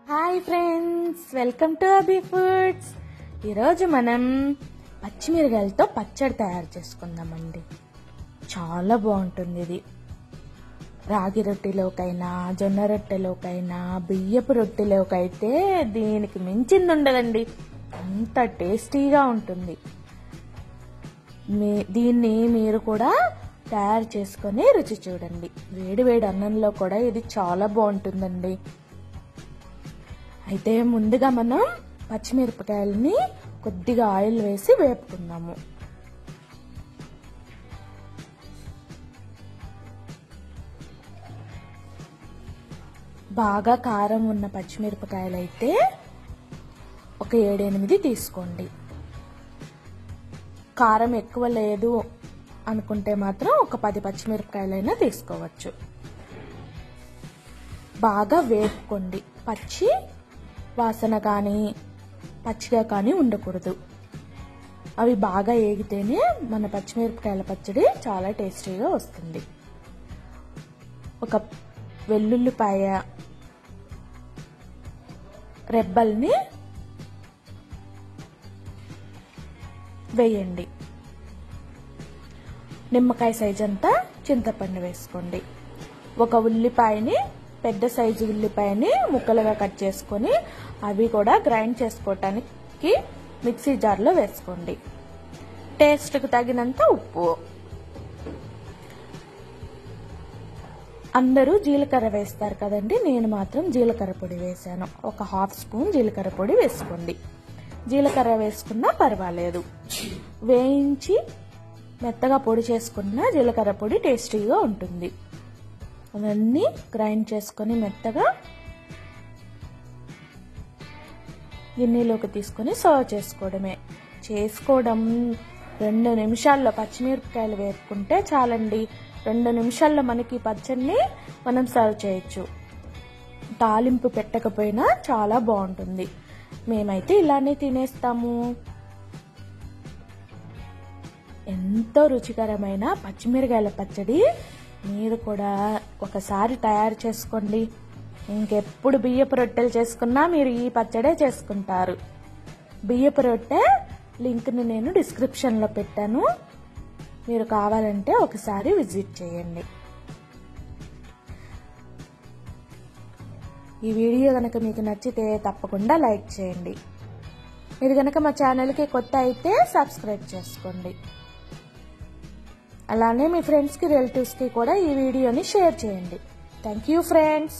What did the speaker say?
Hi friends, welcome to Abi foods. ఈరోజు మనం పచ్చిమిరకాయలతో పచ్చడి తయారు చేసుకుందామండి. చాలా బాగుంటుంది ఇది. రాగి రొట్టెలోకైనా, జొన్న రొట్టెలోకైనా, బియ్యపు రొట్టెలోకైతే దీనికి మించింది ఉండదండి. అంత టేస్టీగా ఉంటుంది. దీన్ని మీరు కూడా తయారు చేసుకొని రుచి చూడండి. వేడి వేడి అన్నంలో కూడా ఇది చాలా బాగుంటుందండి. అయితే ముందుగా మనం పచ్చిమిరపకాయలని కొద్దిగా ఆయిల్ వేసి వేపుకుందాము. బాగా కారం ఉన్న పచ్చిమిరపకాయలు అయితే ఒక 7-8 తీసుకోండి. కారం ఎక్కువ లేదు అనుకుంటే మాత్రం ఒక 10 పచ్చిమిరపకాయలైనా తీసుకోవచ్చు. బాగా వేపుకోండి. పచ్చి వాసన కానీ పచ్చిగా కానీ ఉండకూడదు. అవి బాగా ఏగితేనే మన పచ్చిమిరపకాయల పచ్చడి చాలా టేస్టీగా వస్తుంది. ఒక వెల్లుల్లిపాయ రెబ్బల్ని వేయండి. నిమ్మకాయ సైజ్ అంతా చింతపండు వేసుకోండి. ఒక ఉల్లిపాయని, పెద్ద సైజు ఉల్లిపాయని ముక్కలుగా కట్ చేసుకొని అవి కూడా గ్రైండ్ చేసుకోవటానికి మిక్సీ జార్లో వేసుకోండి. టేస్ట్కు తగినంత ఉప్పు. అందరూ జీలకర్ర వేస్తారు కదండి, నేను మాత్రం జీలకర్ర పొడి వేసాను. ఒక 1/2 స్పూన్ జీలకర్ర పొడి వేసుకోండి. జీలకర్ర వేసుకున్నా పర్వాలేదు. వేయించి మెత్తగా పొడి చేసుకున్న జీలకర్ర పొడి టేస్టీగా ఉంటుంది. అవన్నీ గ్రైండ్ చేసుకొని మెత్తగా గిన్నెలోకి తీసుకొని సర్వ్ చేసుకోవడమే. 2 నిమిషాల్లో పచ్చిమిరపకాయలు వేపుకుంటే చాలండి. 2 నిమిషాల్లో మనకి పచ్చడిని మనం సర్వ్ చేయొచ్చు. తాలింపు పెట్టకపోయినా చాలా బాగుంటుంది. మేమైతే ఇలానే తినేస్తాము. ఎంతో రుచికరమైన పచ్చిమిరకాయల పచ్చడి మీరు కూడా ఒకసారి తయారు చేసుకోండి. ఇంకెప్పుడు బియ్యపు రొట్టెలు చేసుకున్నా మీరు ఈ పచ్చడే చేసుకుంటారు. బియ్యపు రొట్టె లింక్ని నేను డిస్క్రిప్షన్లో పెట్టాను. మీరు కావాలంటే ఒకసారి విజిట్ చేయండి. ఈ వీడియో కనుక మీకు నచ్చితే తప్పకుండా లైక్ చేయండి. మీరు కనుక మా ఛానల్కి కొత్త అయితే సబ్స్క్రైబ్ చేసుకోండి. అలానే మీ ఫ్రెండ్స్కి, రిలేటివ్స్కి కూడా ఈ వీడియోని షేర్ చేయండి. Thank you friends.